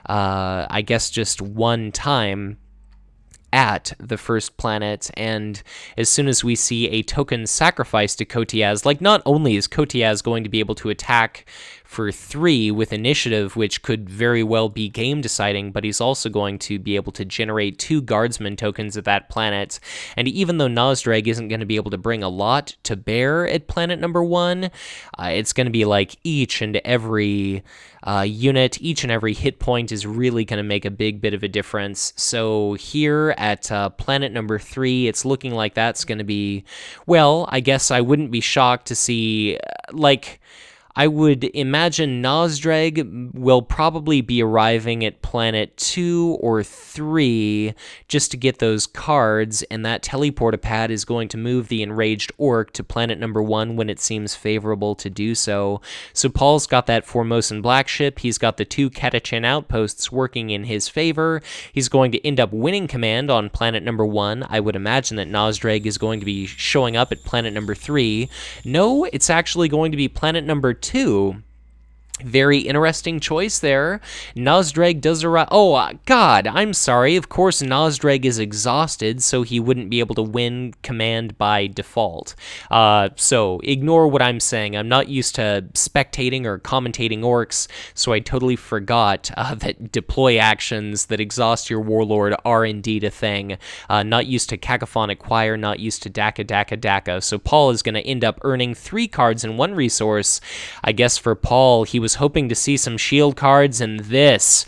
I guess, just 1 time at the first planet, and as soon as we see a token sacrificed to Coteaz, like, not only is Coteaz going to be able to attack for 3 with initiative, which could very well be game deciding, but he's also going to be able to generate 2 guardsman tokens at that planet. And even though Nazdreg isn't going to be able to bring a lot to bear at planet number 1, it's going to be like each and every unit, each and every hit point is really going to make a big bit of a difference. So here at planet number 3, it's looking like that's going to be, well, I guess I wouldn't be shocked to see, like, I would imagine Nazdreg will probably be arriving at planet 2 or 3 just to get those cards, and that teleportapad is going to move the enraged orc to planet number 1 when it seems favorable to do so. So Paul's got that Formosan black ship, he's got the 2 Catachan outposts working in his favor, he's going to end up winning command on planet number 1. I would imagine that Nazdreg is going to be showing up at planet number 3. No, it's actually going to be planet number 2. Very interesting choice there. Nazdreg does arrive. Oh, God, I'm sorry. Of course, Nazdreg is exhausted, so he wouldn't be able to win command by default. So ignore what I'm saying. I'm not used to spectating or commentating orcs, so I totally forgot that deploy actions that exhaust your warlord are indeed a thing. Not used to cacophonic choir, not used to daka. So Paul is going to end up earning 3 cards and 1 resource. I guess for Paul, he was hoping to see some shield cards, and this,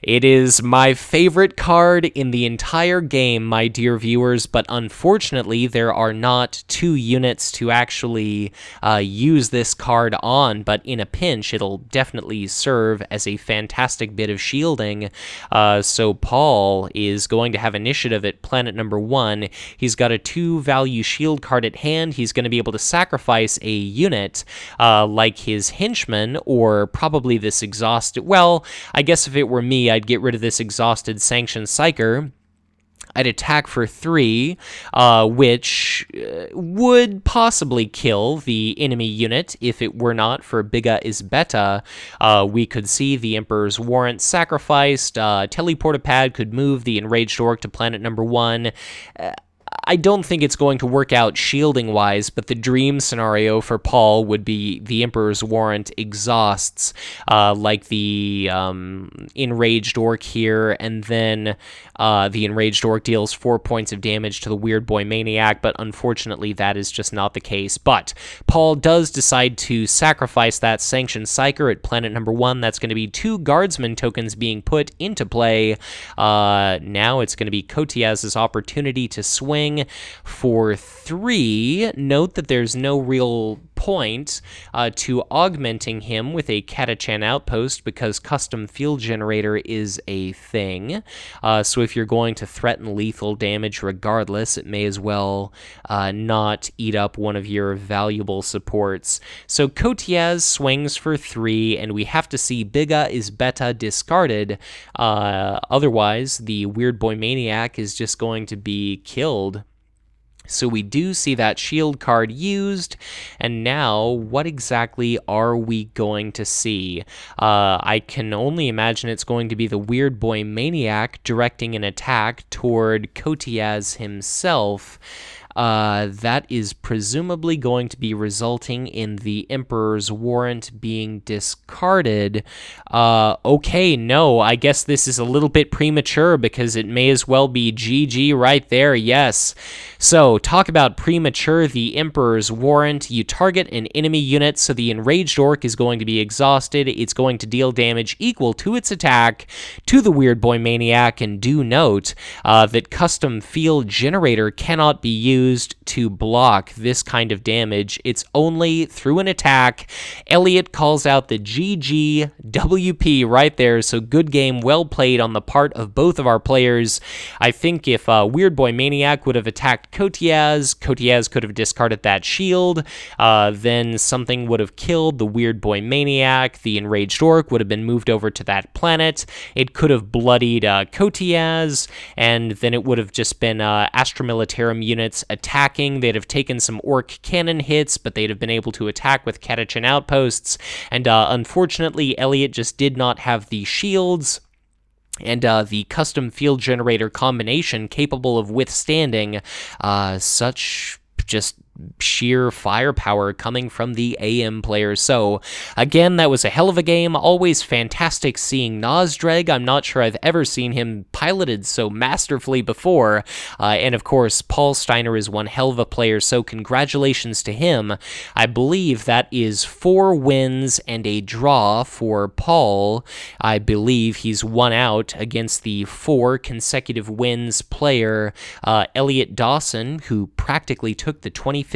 it is my favorite card in the entire game, my dear viewers, but unfortunately there are not 2 units to actually use this card on, but in a pinch it'll definitely serve as a fantastic bit of shielding. So Paul is going to have initiative at planet number 1. He's got a 2-value shield card at hand. He's going to be able to sacrifice a unit like his henchman, or probably this exhausted, well, I guess if it were me, I'd get rid of this exhausted Sanctioned Psyker. I'd attack for 3, which would possibly kill the enemy unit if it were not for Biga is Beta. We could see the Emperor's Warrant sacrificed. Teleportapad could move the Enraged Orc to planet number 1. I don't think it's going to work out shielding-wise, but the dream scenario for Paul would be the Emperor's Warrant exhausts, like the Enraged Orc here, and then the Enraged Orc deals 4 points of damage to the Weird Boy Maniac, but unfortunately that is just not the case. But Paul does decide to sacrifice that Sanctioned Psyker at planet number 1. That's going to be 2 Guardsman tokens being put into play. Now it's going to be Coteaz's opportunity to swing for 3. Note that there's no real point to augmenting him with a Catachan outpost because custom field generator is a thing. So if you're going to threaten lethal damage regardless, it may as well not eat up one of your valuable supports. So Coteaz swings for 3, and we have to see Biga is Beta discarded. Otherwise, the Weird Boy Maniac is just going to be killed. So we do see that shield card used, and now what exactly are we going to see? I can only imagine it's going to be the Weird Boy Maniac directing an attack toward Coteaz himself. That is presumably going to be resulting in the Emperor's Warrant being discarded. Okay, no, I guess this is a little bit premature because it may as well be GG right there, yes. So, talk about premature, the Emperor's Warrant. You target an enemy unit, so the Enraged Orc is going to be exhausted. It's going to deal damage equal to its attack to the Weird Boy Maniac, and do note that Custom Field Generator cannot be used to block this kind of damage. It's only through an attack. Elliott calls out the GGWP right there, so good game, well played on the part of both of our players. I think if Weird Boy Maniac would have attacked Coteaz could have discarded that shield, then something would have killed the Weird Boy Maniac, the Enraged Orc would have been moved over to that planet, it could have bloodied Coteaz, and then it would have just been Astra Militarum units attacking. They'd have taken some Orc cannon hits, but they'd have been able to attack with Catachan outposts, and unfortunately Elliott just did not have the shields. and the custom field generator combination capable of withstanding such just sheer firepower coming from the AM players. So again, that was a hell of a game. Always fantastic seeing Nazdreg. I'm not sure I've ever seen him piloted so masterfully before. And of course, Paul Steiner is one hell of a player, so congratulations to him. I believe that is 4 wins and a draw for Paul. I believe he's won out against the 4 consecutive wins player, Elliott Dawson, who practically took the 2015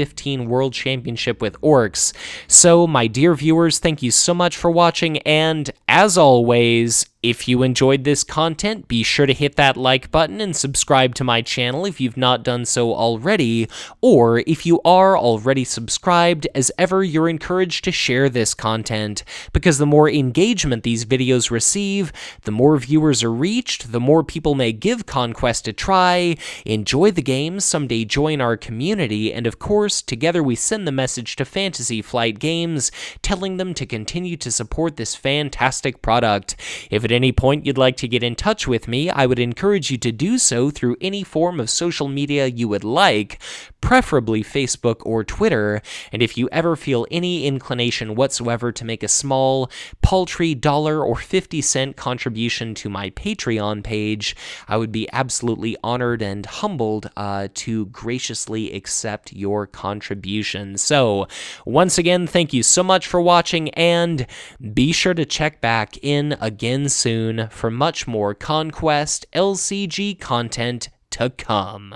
World Championship with Orks. So, my dear viewers, thank you so much for watching, and as always, if you enjoyed this content, be sure to hit that like button and subscribe to my channel if you've not done so already, or if you are already subscribed, as ever, you're encouraged to share this content, because the more engagement these videos receive, the more viewers are reached, the more people may give Conquest a try, enjoy the game, someday join our community, and of course, together we send the message to Fantasy Flight Games, telling them to continue to support this fantastic product. If at any point you'd like to get in touch with me, I would encourage you to do so through any form of social media you would like, preferably Facebook or Twitter, and if you ever feel any inclination whatsoever to make a small, paltry $1 or 50-cent contribution to my Patreon page, I would be absolutely honored and humbled to graciously accept your contribution. So, once again, thank you so much for watching, and be sure to check back in again soon for much more Conquest LCG content to come.